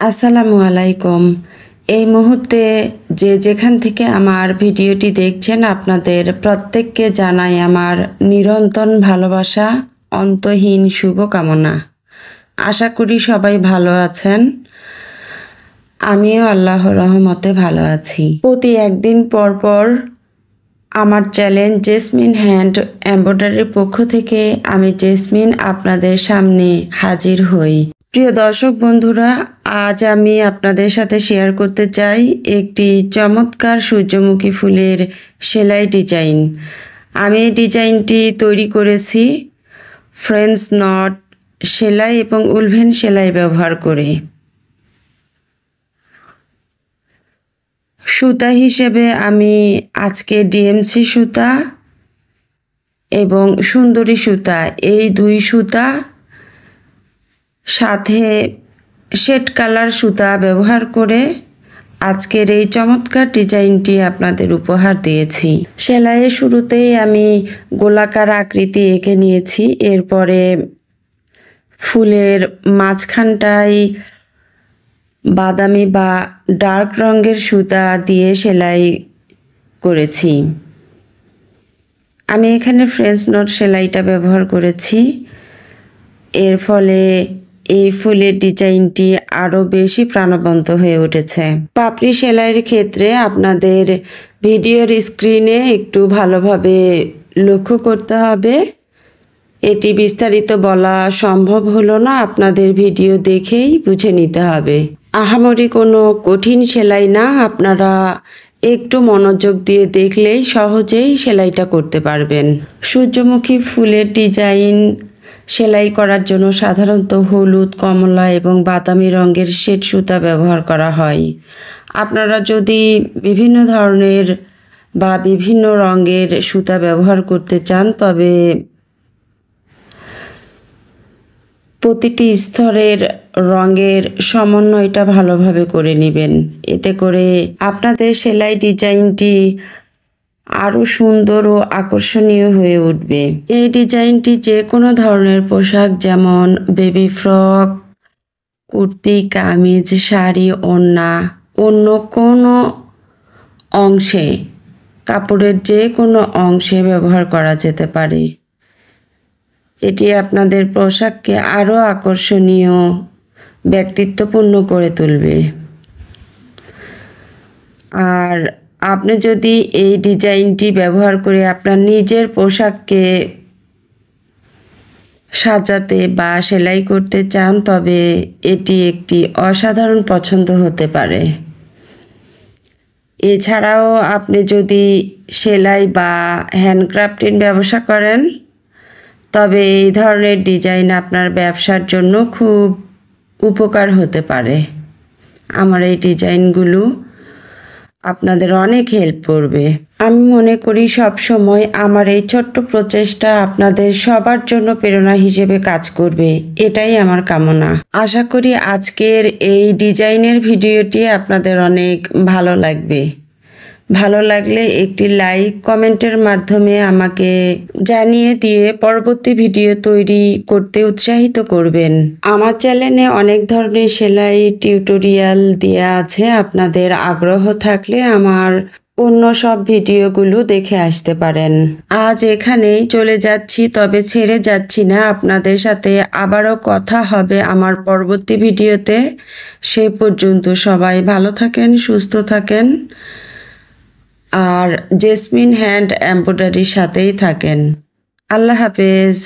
আসসালামু আলাইকুম। এই মুহূর্তে যে যেখান থেকে আমার ভিডিওটি দেখছেন আপনাদের প্রত্যেককে জানাই আমার নিরন্তর ভালোবাসা, অন্তহীন শুভকামনা। আশা করি সবাই ভালো আছেন। আমিও আল্লাহর রহমতে ভালো আছি। প্রতি একদিন পর পর আমার চ্যানেল জেসমিন হ্যান্ড এমব্রয়ডারির পক্ষ থেকে আমি জেসমিন আপনাদের সামনে হাজির হই। প্রিয় দর্শক বন্ধুরা, আজ আমি আপনাদের সাথে শেয়ার করতে চাই একটি চমৎকার সূর্যমুখী ফুলের সেলাই ডিজাইন। আমি এই ডিজাইনটি তৈরি করেছি ফ্রেঞ্চ নট সেলাই এবং উলভেন সেলাই ব্যবহার করে। সুতা হিসেবে আমি আজকে ডিএমসি সুতা এবং সুন্দরী সুতা, এই দুই সুতা সাথে শেড কালার সুতা ব্যবহার করে আজকের এই চমৎকার ডিজাইনটি আপনাদের উপহার দিয়েছি। সেলাইয়ের শুরুতেই আমি গোলাকার আকৃতি এঁকে নিয়েছি। এরপরে ফুলের মাঝখানটায় বাদামি বা ডার্ক রঙের সুতা দিয়ে সেলাই করেছি। আমি এখানে ফ্রেঞ্চ নট সেলাইটা ব্যবহার করেছি। এর ফলে এই ফুলের ডিজাইনটি আরও বেশি প্রাণবন্ত হয়ে উঠেছে। পাপড়ি সেলাইয়ের ক্ষেত্রে আপনাদের ভিডিওর স্ক্রিনে একটু ভালোভাবে লক্ষ্য করতে হবে। এটি বিস্তারিত বলা সম্ভব হলো না, আপনাদের ভিডিও দেখেই বুঝে নিতে হবে। আহামরি কোনো কঠিন সেলাই না, আপনারা একটু মনোযোগ দিয়ে দেখলেই সহজেই সেলাইটা করতে পারবেন। সূর্যমুখী ফুলের ডিজাইন সেলাই করার জন্য সাধারণত হলুদ, কমলা এবং বাদামি রঙের শেড সুতা ব্যবহার করা হয়। আপনারা যদি বিভিন্ন ধরনের বা বিভিন্ন রঙের সুতা ব্যবহার করতে চান তবে প্রতিটি স্তরের রঙের সমন্বয়টা ভালোভাবে করে নেবেন। এতে করে আপনাদের সেলাই ডিজাইনটি আরও সুন্দর ও আকর্ষণীয় হয়ে উঠবে। এই ডিজাইনটি যে কোনো ধরনের পোশাক যেমন বেবি ফ্রক, কুর্তি, কামিজ, শাড়ি, ওড়না, অন্য কোনো অংশে, কাপড়ের যে কোনো অংশে ব্যবহার করা যেতে পারে। এটি আপনাদের পোশাককে আরও আকর্ষণীয়, ব্যক্তিত্বপূর্ণ করে তুলবে। আর আপনি যদি এই ডিজাইনটি ব্যবহার করে আপনার নিজের পোশাককে সাজাতে বা সেলাই করতে চান তবে এটি একটি অসাধারণ পছন্দ হতে পারে। এছাড়াও আপনি যদি সেলাই বা হ্যান্ডক্রাফটিং ব্যবসা করেন তবে এই ধরনের ডিজাইন আপনার ব্যবসার জন্য খুব উপকার হতে পারে। আমার এই ডিজাইনগুলো আপনাদের অনেক হেল্প করবে। আমি মনে করি সবসময় আমার এই ছোট্ট প্রচেষ্টা আপনাদের সবার জন্য প্রেরণা হিসেবে কাজ করবে, এটাই আমার কামনা। আশা করি আজকের এই ডিজাইনের ভিডিওটি আপনাদের অনেক ভালো লাগবে। ভালো লাগলে একটি লাইক, কমেন্টের মাধ্যমে আমাকে জানিয়ে দিয়ে পরবর্তী ভিডিও তৈরি করতে উৎসাহিত করবেন। আমার চ্যানেলে অনেক ধরনের সেলাই টিউটোরিয়াল দেওয়া আছে, আপনাদের আগ্রহ থাকলে আমার অন্য সব ভিডিওগুলো দেখে আসতে পারেন। আজ এখানেই চলে যাচ্ছি, তবে ছেড়ে যাচ্ছি না। আপনাদের সাথে আবারও কথা হবে আমার পরবর্তী ভিডিওতে। সে পর্যন্ত সবাই ভালো থাকেন, সুস্থ থাকেন আর জেসমিন হ্যান্ড এমব্রয়ডারির সাথেই থাকেন। আল্লাহ হাফেজ।